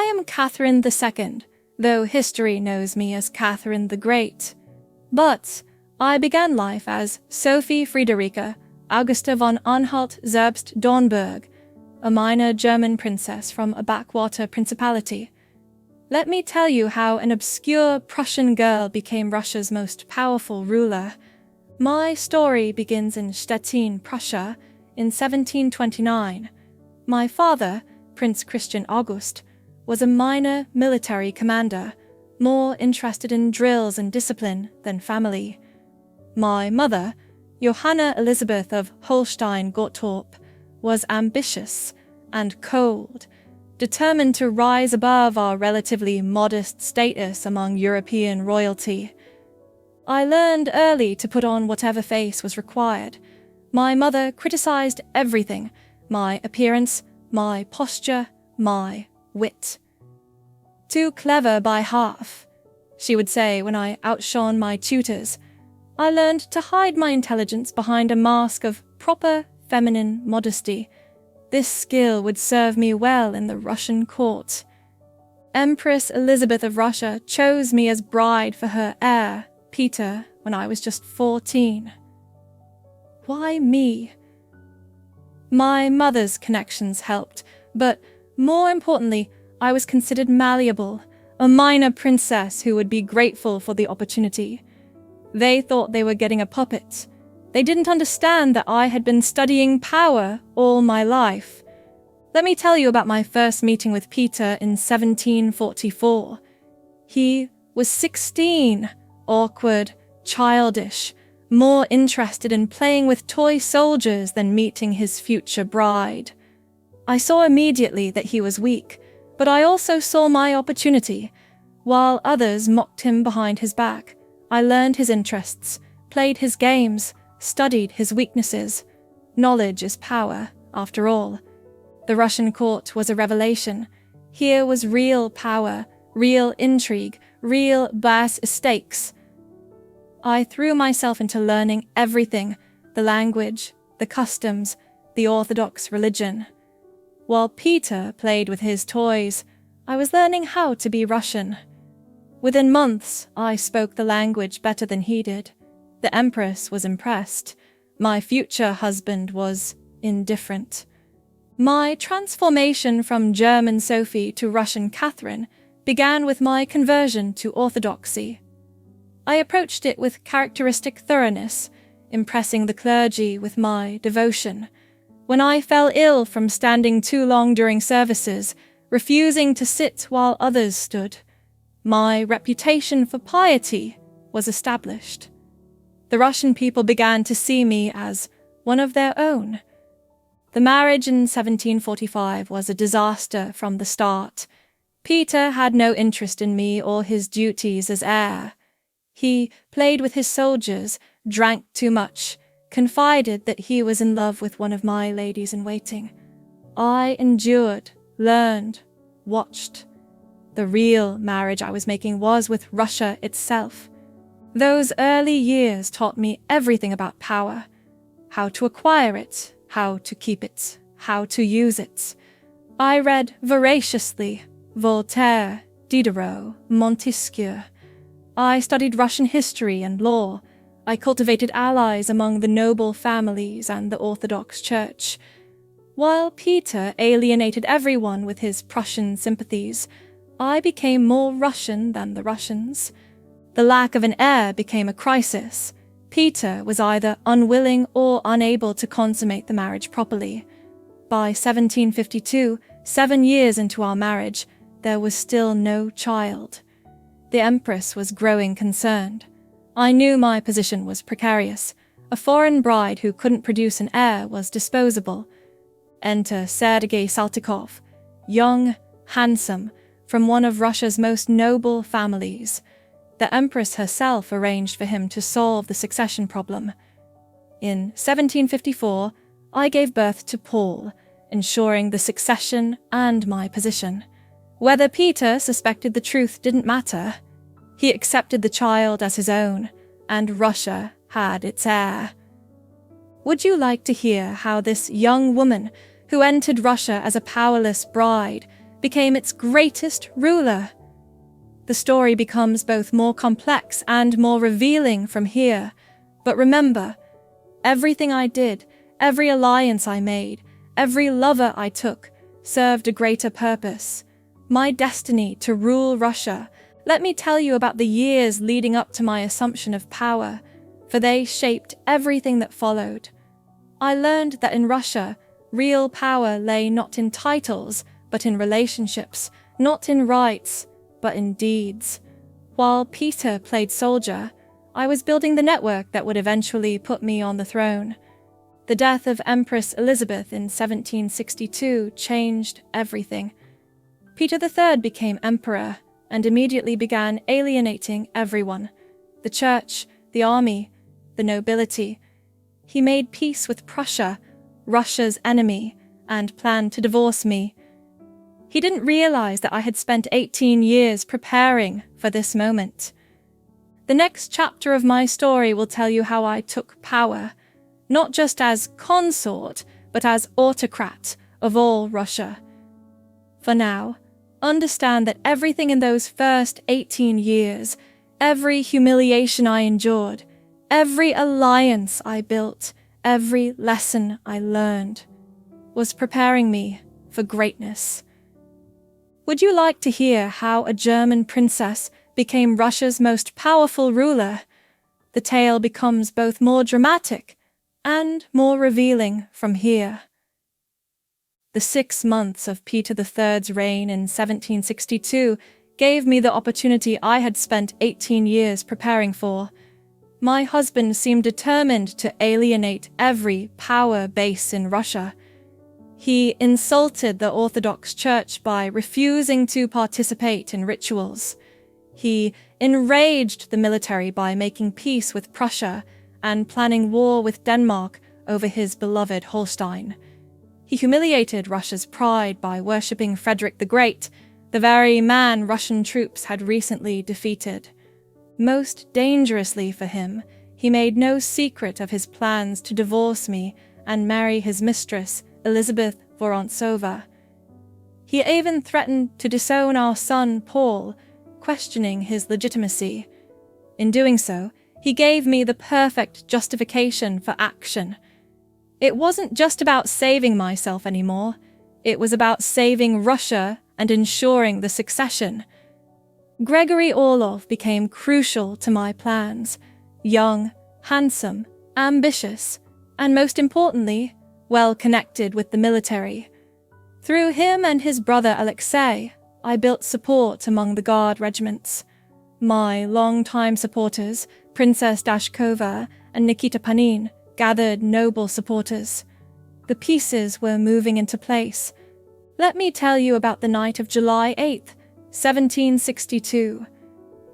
am Catherine II, though history knows me as Catherine the Great. But I began life as Sophie Friederike Augusta von Anhalt-Zerbst Dornburg, a minor German princess from a backwater principality. Let me tell you how an obscure Prussian girl became Russia's most powerful ruler. My story begins in Stettin, Prussia, in 1729. My father, Prince Christian August, was a minor military commander, more interested in drills and discipline than family. My mother, Johanna Elizabeth of Holstein-Gottorp, was ambitious and cold, determined to rise above our relatively modest status among European royalty. I learned early to put on whatever face was required. My mother criticized everything: my appearance, my posture, my wit. "Too clever by half," she would say when I outshone my tutors. I learned to hide my intelligence behind a mask of proper feminine modesty. This skill would serve me well in the Russian court. Empress Elizabeth of Russia chose me as bride for her heir, Peter, when I was just 14. Why me? My mother's connections helped, but more importantly, I was considered malleable, a minor princess who would be grateful for the opportunity. They thought they were getting a puppet. They didn't understand that I had been studying power all my life. Let me tell you about my first meeting with Peter in 1744. He was 16, awkward, childish, more interested in playing with toy soldiers than meeting his future bride. I saw immediately that he was weak, but I also saw my opportunity. While others mocked him behind his back, I learned his interests, played his games, studied his weaknesses. Knowledge is power, after all. The Russian court was a revelation. Here was real power, real intrigue, real bass stakes. I threw myself into learning everything: the language, the customs, the Orthodox religion. While Peter played with his toys, I was learning how to be Russian. Within months, I spoke the language better than he did. The Empress was impressed. My future husband was indifferent. My transformation from German Sophie to Russian Catherine began with my conversion to Orthodoxy. I approached it with characteristic thoroughness, impressing the clergy with my devotion. When I fell ill from standing too long during services, refusing to sit while others stood, my reputation for piety was established. The Russian people began to see me as one of their own. The marriage in 1745 was a disaster from the start. Peter had no interest in me or his duties as heir. He played with his soldiers, drank too much, confided that he was in love with one of my ladies-in-waiting. I endured, learned, watched. The real marriage I was making was with Russia itself. Those early years taught me everything about power: how to acquire it, how to keep it, how to use it. I read voraciously Voltaire, Diderot, Montesquieu. I studied Russian history and law. I cultivated allies among the noble families and the Orthodox Church. While Peter alienated everyone with his Prussian sympathies, I became more Russian than the Russians. The lack of an heir became a crisis. Peter was either unwilling or unable to consummate the marriage properly. By 1752, 7 years into our marriage, there was still no child. The Empress was growing concerned. I knew my position was precarious. A foreign bride who couldn't produce an heir was disposable. Enter Sergei Saltykov, young, handsome, from one of Russia's most noble families. The Empress herself arranged for him to solve the succession problem. In 1754, I gave birth to Paul, ensuring the succession and my position. Whether Peter suspected the truth didn't matter. He accepted the child as his own, and Russia had its heir. Would you like to hear how this young woman, who entered Russia as a powerless bride, became its greatest ruler. The story becomes both more complex and more revealing from here. But remember, everything I did, every alliance I made, every lover I took, served a greater purpose. My destiny to rule Russia. Let me tell you about the years leading up to my assumption of power, for they shaped everything that followed. I learned that in Russia, real power lay not in titles, but in relationships, not in rights, but in deeds. While Peter played soldier, I was building the network that would eventually put me on the throne. The death of Empress Elizabeth in 1762 changed everything. Peter III became emperor and immediately began alienating everyone: the church, the army, the nobility. He made peace with Prussia, Russia's enemy, and planned to divorce me. He didn't realize that I had spent 18 years preparing for this moment. The next chapter of my story will tell you how I took power, not just as consort, but as autocrat of all Russia. For now, understand that everything in those first 18 years, every humiliation I endured, every alliance I built, every lesson I learned, was preparing me for greatness. Would you like to hear how a German princess became Russia's most powerful ruler? The tale becomes both more dramatic and more revealing from here. The 6 months of Peter III's reign in 1762 gave me the opportunity I had spent 18 years preparing for. My husband seemed determined to alienate every power base in Russia. He insulted the Orthodox Church by refusing to participate in rituals. He enraged the military by making peace with Prussia and planning war with Denmark over his beloved Holstein. He humiliated Russia's pride by worshipping Frederick the Great, the very man Russian troops had recently defeated. Most dangerously for him, he made no secret of his plans to divorce me and marry his mistress, Elizabeth Vorontsova. He even threatened to disown our son Paul, questioning his legitimacy. In doing so, he gave me the perfect justification for action. It wasn't just about saving myself anymore. It was about saving Russia and ensuring the succession. Gregory Orlov became crucial to my plans. Young, handsome, ambitious, and most importantly, well connected with the military. Through him and his brother Alexei, I built support among the Guard regiments. My longtime supporters, Princess Dashkova and Nikita Panin, gathered noble supporters. The pieces were moving into place. Let me tell you about the night of July 8th, 1762.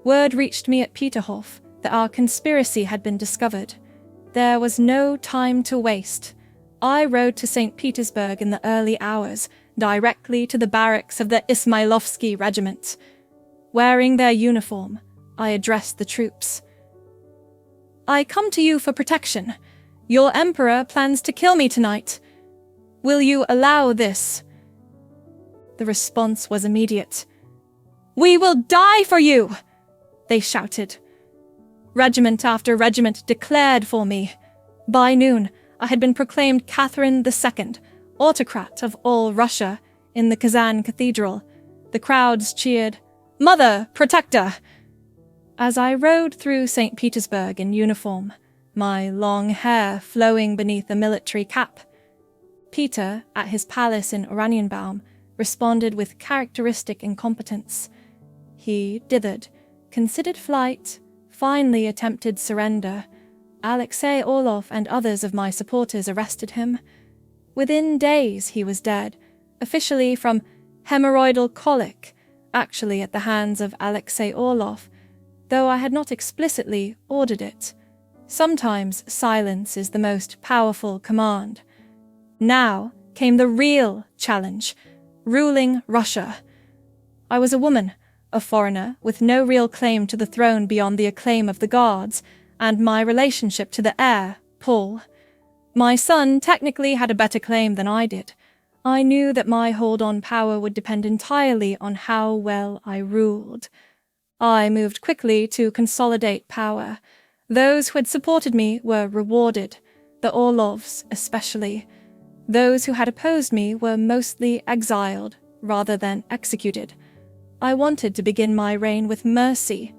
Word reached me at Peterhof that our conspiracy had been discovered. There was no time to waste. I rode to St. Petersburg in the early hours, directly to the barracks of the Ismailovsky regiment. Wearing their uniform, I addressed the troops. "I come to you for protection. Your emperor plans to kill me tonight. Will you allow this?" The response was immediate. "We will die for you!" they shouted. Regiment after regiment declared for me. By noon, I had been proclaimed Catherine II, autocrat of all Russia, in the Kazan Cathedral. The crowds cheered, "Mother, protector!" As I rode through St. Petersburg in uniform, my long hair flowing beneath a military cap, Peter, at his palace in Oranienbaum, responded with characteristic incompetence. He dithered, considered flight, finally attempted surrender. Alexei Orlov and others of my supporters arrested him. Within days he was dead, officially from hemorrhoidal colic, actually at the hands of Alexei Orlov, though I had not explicitly ordered it. Sometimes silence is the most powerful command. Now came the real challenge, ruling Russia. I was a woman, a foreigner with no real claim to the throne beyond the acclaim of the guards, and my relationship to the heir, Paul. My son technically had a better claim than I did. I knew that my hold on power would depend entirely on how well I ruled. I moved quickly to consolidate power. Those who had supported me were rewarded, the Orlovs especially. Those who had opposed me were mostly exiled rather than executed. I wanted to begin my reign with mercy,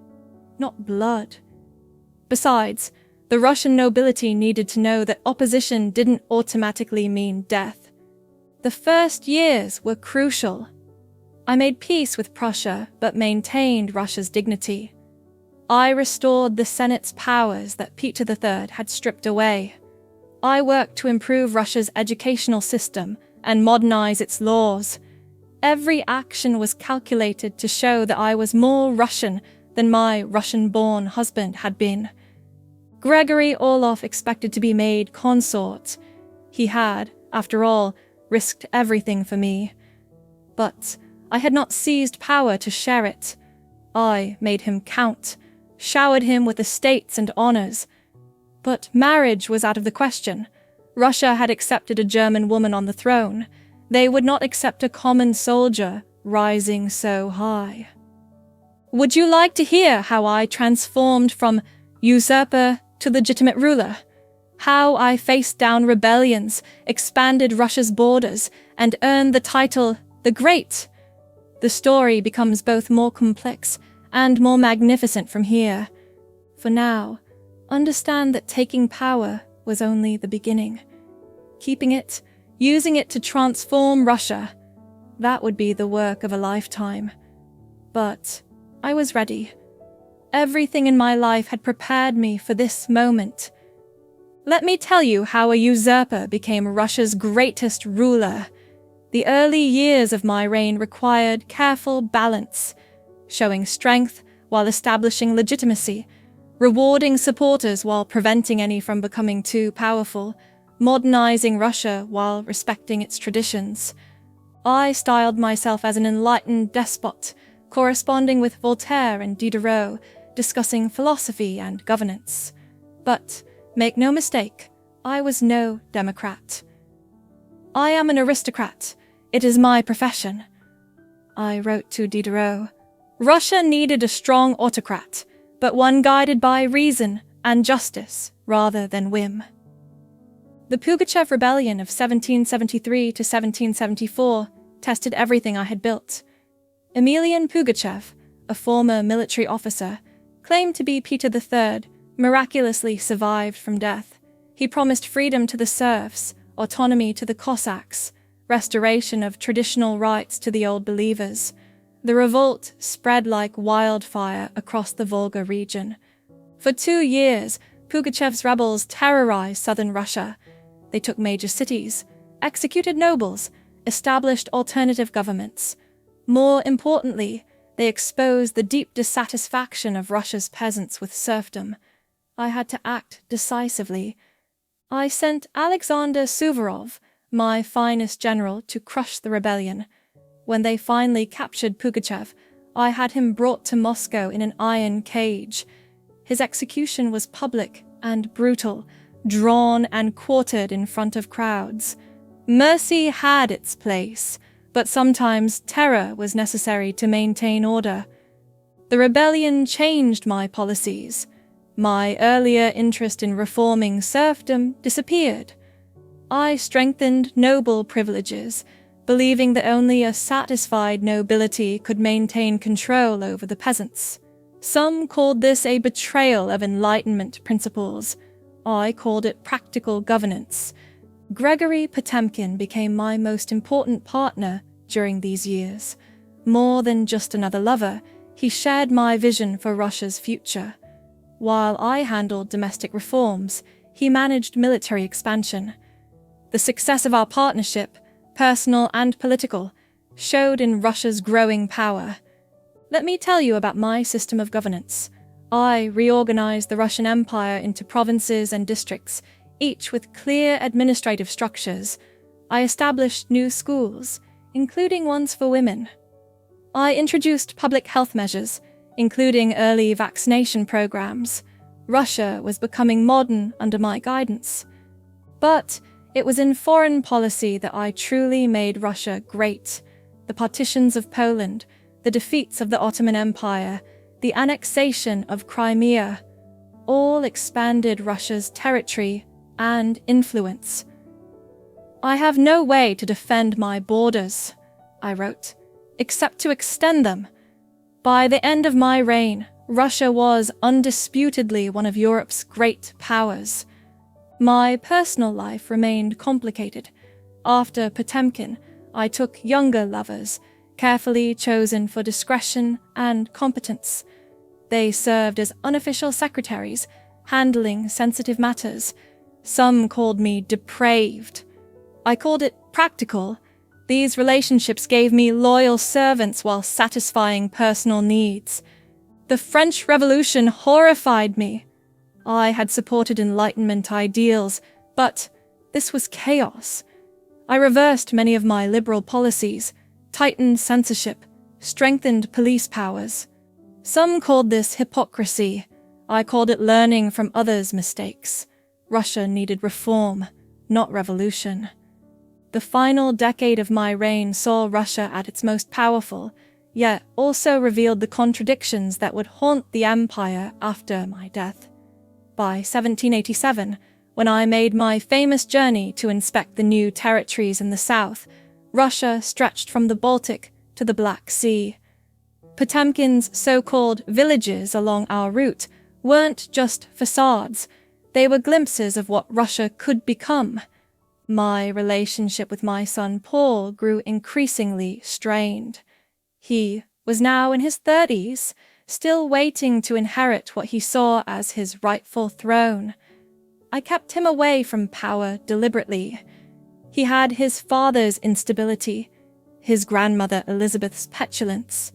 not blood. Besides, the Russian nobility needed to know that opposition didn't automatically mean death. The first years were crucial. I made peace with Prussia, but maintained Russia's dignity. I restored the Senate's powers that Peter III had stripped away. I worked to improve Russia's educational system and modernize its laws. Every action was calculated to show that I was more Russian than my Russian-born husband had been. Gregory Orlov expected to be made consort. He had, after all, risked everything for me. But I had not seized power to share it. I made him count, showered him with estates and honors. But marriage was out of the question. Russia had accepted a German woman on the throne. They would not accept a common soldier rising so high. Would you like to hear how I transformed from usurper to legitimate ruler? How I faced down rebellions, expanded Russia's borders, and earned the title the Great? The story becomes both more complex and more magnificent from here. For now, understand that taking power was only the beginning. Keeping it, using it to transform Russia, that would be the work of a lifetime. But I was ready. Everything in my life had prepared me for this moment. Let me tell you how a usurper became Russia's greatest ruler. The early years of my reign required careful balance, showing strength while establishing legitimacy, rewarding supporters while preventing any from becoming too powerful, modernizing Russia while respecting its traditions. I styled myself as an enlightened despot, corresponding with Voltaire and Diderot, discussing philosophy and governance. But make no mistake, I was no democrat. I am an aristocrat. It is my profession. I wrote to Diderot. Russia needed a strong autocrat, but one guided by reason and justice rather than whim. The Pugachev Rebellion of 1773 to 1774 tested everything I had built. Emelian Pugachev, a former military officer, claimed to be Peter III, miraculously survived from death. He promised freedom to the serfs, autonomy to the Cossacks, restoration of traditional rights to the old believers. The revolt spread like wildfire across the Volga region. For 2 years, Pugachev's rebels terrorized southern Russia. They took major cities, executed nobles, established alternative governments. More importantly, they exposed the deep dissatisfaction of Russia's peasants with serfdom. I had to act decisively. I sent Alexander Suvorov, my finest general, to crush the rebellion. When they finally captured Pugachev, I had him brought to Moscow in an iron cage. His execution was public and brutal, drawn and quartered in front of crowds. Mercy had its place, but sometimes terror was necessary to maintain order. The rebellion changed my policies. My earlier interest in reforming serfdom disappeared. I strengthened noble privileges, believing that only a satisfied nobility could maintain control over the peasants. Some called this a betrayal of Enlightenment principles. I called it practical governance. Gregory Potemkin became my most important partner during these years. More than just another lover, he shared my vision for Russia's future. While I handled domestic reforms, he managed military expansion. The success of our partnership, personal and political, showed in Russia's growing power. Let me tell you about my system of governance. I reorganized the Russian Empire into provinces and districts, each with clear administrative structures. I established new schools, including ones for women. I introduced public health measures, including early vaccination programs. Russia was becoming modern under my guidance. But It was in foreign policy that I truly made Russia great. The partitions of Poland, the defeats of the Ottoman Empire, the annexation of Crimea, all expanded Russia's territory and influence. "I have no way to defend my borders," I wrote, "except to extend them. By the end of my reign, Russia was undisputedly one of Europe's great powers." My personal life remained complicated. After Potemkin, I took younger lovers, carefully chosen for discretion and competence. They served as unofficial secretaries, handling sensitive matters. Some called me depraved. I called it practical. These relationships gave me loyal servants while satisfying personal needs. The French Revolution horrified me. I had supported Enlightenment ideals, but this was chaos. I reversed many of my liberal policies, tightened censorship, strengthened police powers. Some called this hypocrisy. I called it learning from others' mistakes. Russia needed reform, not revolution. The final decade of my reign saw Russia at its most powerful, yet also revealed the contradictions that would haunt the empire after my death. By 1787, when I made my famous journey to inspect the new territories in the south, Russia stretched from the Baltic to the Black Sea. Potemkin's so-called villages along our route weren't just facades, they were glimpses of what Russia could become. My relationship with my son Paul grew increasingly strained. He was now in his 30s, still waiting to inherit what he saw as his rightful throne. I kept him away from power deliberately. He had his father's instability, his grandmother Elizabeth's petulance.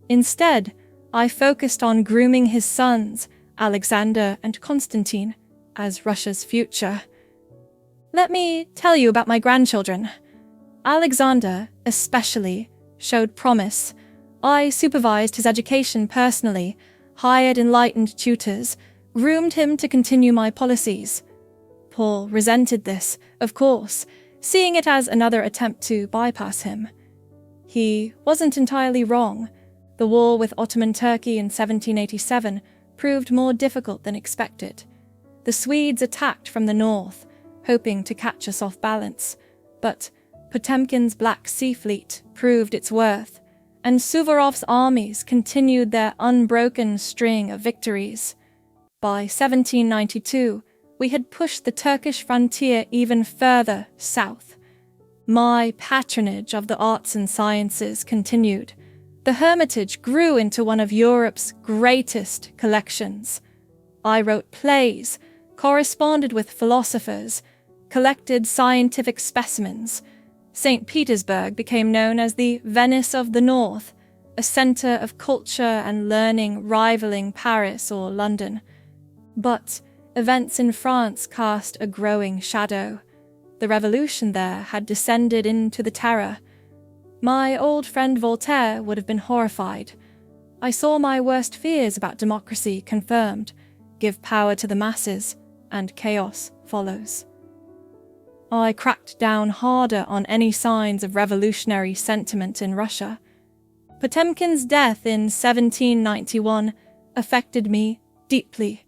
Instead, I focused on grooming his sons, Alexander and Constantine, as Russia's future. Let me tell you about my grandchildren. Alexander, especially, showed promise. I supervised his education personally, hired enlightened tutors, groomed him to continue my policies. Paul resented this, of course, seeing it as another attempt to bypass him. He wasn't entirely wrong. The war with Ottoman Turkey in 1787 proved more difficult than expected. The Swedes attacked from the north, hoping to catch us off balance, but Potemkin's Black Sea Fleet proved its worth, and Suvorov's armies continued their unbroken string of victories. By 1792, we had pushed the Turkish frontier even further south. My patronage of the arts and sciences continued. The Hermitage grew into one of Europe's greatest collections. I wrote plays, corresponded with philosophers, collected scientific specimens. St. Petersburg became known as the Venice of the North, a center of culture and learning rivaling Paris or London. But events in France cast a growing shadow. The revolution there had descended into the terror. My old friend Voltaire would have been horrified. I saw my worst fears about democracy confirmed. Give power to the masses, and chaos follows. I cracked down harder on any signs of revolutionary sentiment in Russia. Potemkin's death in 1791 affected me deeply.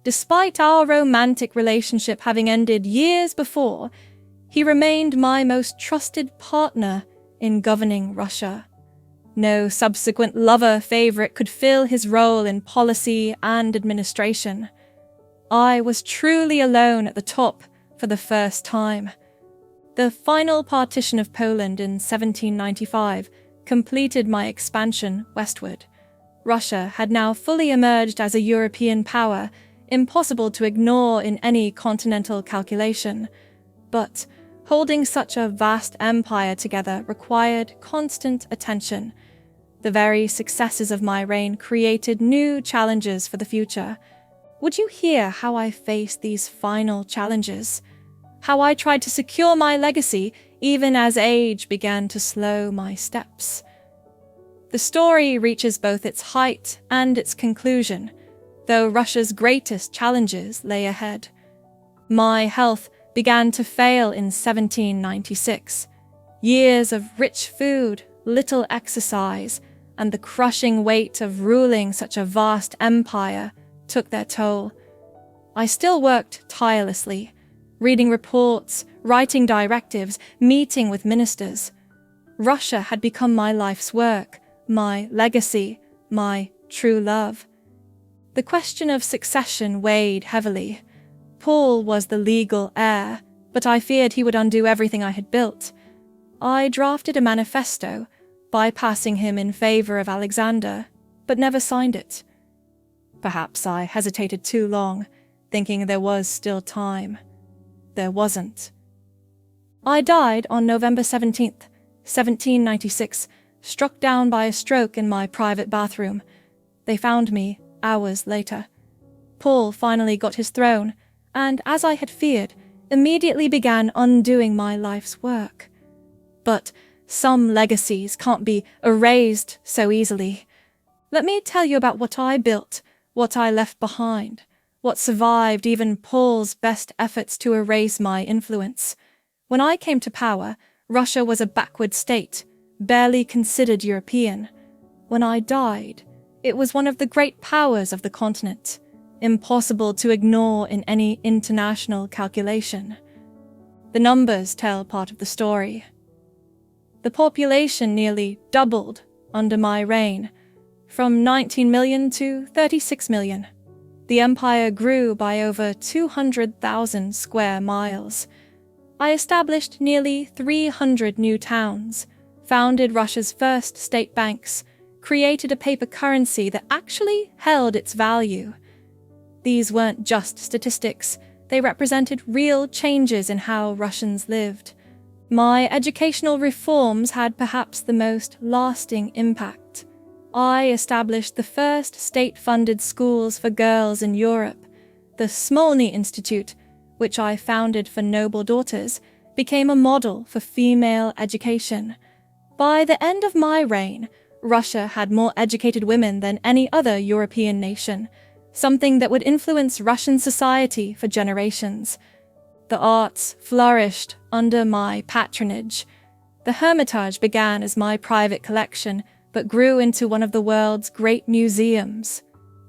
Despite our romantic relationship having ended years before, he remained my most trusted partner in governing Russia. No subsequent lover favorite could fill his role in policy and administration. I was truly alone at the top for the first time. The final partition of Poland in 1795 completed my expansion westward. Russia had now fully emerged as a European power, impossible to ignore in any continental calculation. But holding such a vast empire together required constant attention. The very successes of my reign created new challenges for the future. Would you hear how I faced these final challenges? How I tried to secure my legacy even as age began to slow my steps? The story reaches both its height and its conclusion, though Russia's greatest challenges lay ahead. My health began to fail in 1796. Years of rich food, little exercise, and the crushing weight of ruling such a vast empire took their toll. I still worked tirelessly, reading reports, writing directives, meeting with ministers. Russia had become my life's work, my legacy, my true love. The question of succession weighed heavily. Paul was the legal heir, but I feared he would undo everything I had built. I drafted a manifesto, bypassing him in favor of Alexander, but never signed it. Perhaps I hesitated too long, thinking there was still time. There wasn't. I died on November 17th, 1796, struck down by a stroke in my private bathroom. They found me hours later. Paul finally got his throne, and, as I had feared, immediately began undoing my life's work. But some legacies can't be erased so easily. Let me tell you about what I built, what I left behind, what survived even Paul's best efforts to erase my influence. When I came to power, Russia was a backward state, barely considered European. When I died, it was one of the great powers of the continent, impossible to ignore in any international calculation. The numbers tell part of the story. The population nearly doubled under my reign, from 19 million to 36 million. The empire grew by over 200,000 square miles. I established nearly 300 new towns, founded Russia's first state banks, created a paper currency that actually held its value. These weren't just statistics, they represented real changes in how Russians lived. My educational reforms had perhaps the most lasting impact. I established the first state-funded schools for girls in Europe. The Smolny Institute, which I founded for noble daughters, became a model for female education. By the end of my reign, Russia had more educated women than any other European nation, something that would influence Russian society for generations. The arts flourished under my patronage. The Hermitage began as my private collection, but grew into one of the world's great museums.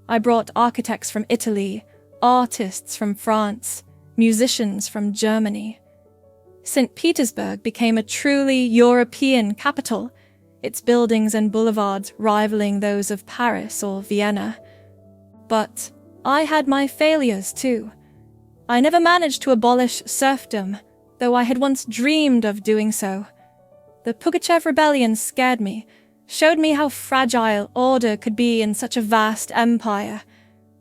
I brought architects from Italy, artists from France, musicians from Germany. St. Petersburg became a truly European capital, its buildings and boulevards rivaling those of Paris or Vienna. But I had my failures too. I never managed to abolish serfdom, though I had once dreamed of doing so. The Pugachev rebellion scared me, showed me how fragile order could be in such a vast empire.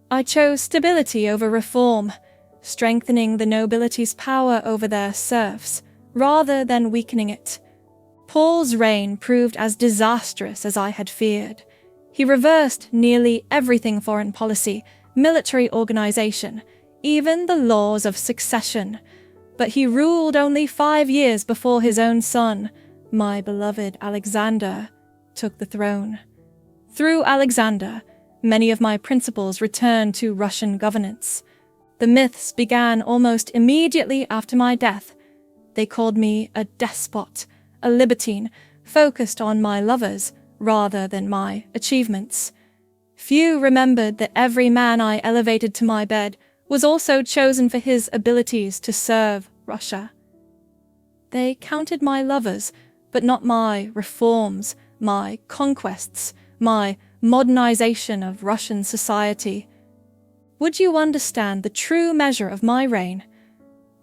I chose stability over reform, strengthening the nobility's power over their serfs, rather than weakening it. Paul's reign proved as disastrous as I had feared. He reversed nearly everything: foreign policy, military organization, even the laws of succession. But he ruled only 5 years before his own son, my beloved Alexander, took the throne. Through Alexander, many of my principles returned to Russian governance. The myths began almost immediately after my death. They called me a despot, a libertine, focused on my lovers rather than my achievements. Few remembered that every man I elevated to my bed was also chosen for his abilities to serve Russia. They counted my lovers, but not my reforms, my conquests, my modernization of Russian society. Would you understand the true measure of my reign?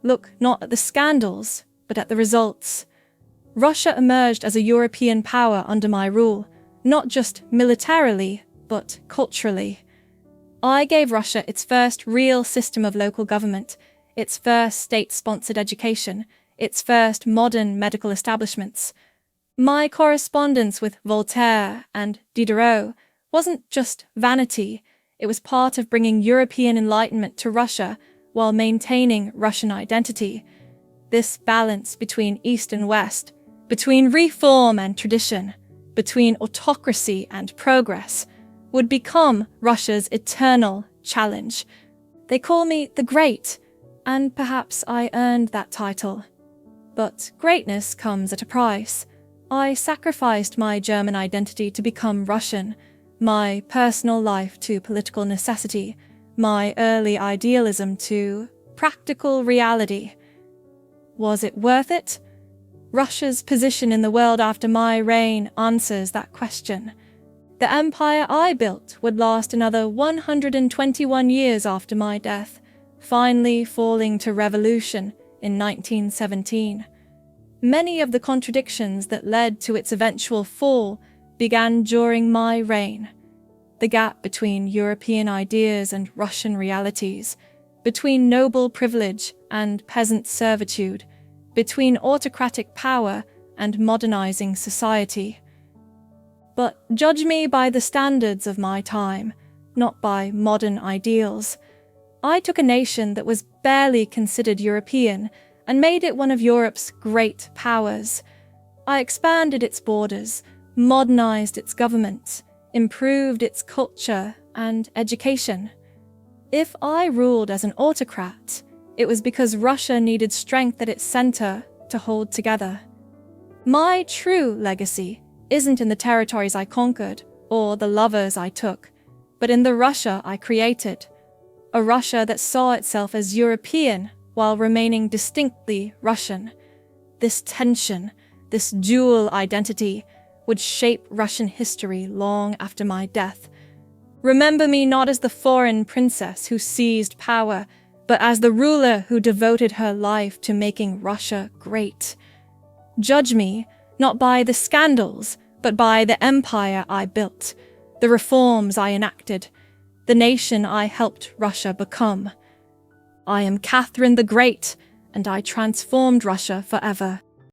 Look not at the scandals, but at the results. Russia emerged as a European power under my rule, not just militarily, but culturally. I gave Russia its first real system of local government, its first state-sponsored education, its first modern medical establishments. My correspondence with Voltaire and Diderot wasn't just vanity, it was part of bringing European Enlightenment to Russia while maintaining Russian identity. This balance between East and West, between reform and tradition, between autocracy and progress, would become Russia's eternal challenge. They call me the Great, and perhaps I earned that title. But greatness comes at a price. I sacrificed my German identity to become Russian, my personal life to political necessity, my early idealism to practical reality. Was it worth it? Russia's position in the world after my reign answers that question. The empire I built would last another 121 years after my death, finally falling to revolution in 1917. Many of the contradictions that led to its eventual fall began during my reign. The gap between European ideas and Russian realities, between noble privilege and peasant servitude, between autocratic power and modernizing society. But judge me by the standards of my time, not by modern ideals. I took a nation that was barely considered European and made it one of Europe's great powers. I expanded its borders, modernized its government, improved its culture and education. If I ruled as an autocrat, it was because Russia needed strength at its center to hold together. My true legacy isn't in the territories I conquered or the lovers I took, but in the Russia I created. A Russia that saw itself as European while remaining distinctly Russian. This tension, this dual identity, would shape Russian history long after my death. Remember me not as the foreign princess who seized power, but as the ruler who devoted her life to making Russia great. Judge me not by the scandals, but by the empire I built, the reforms I enacted, the nation I helped Russia become. I am Catherine the Great, and I transformed Russia forever.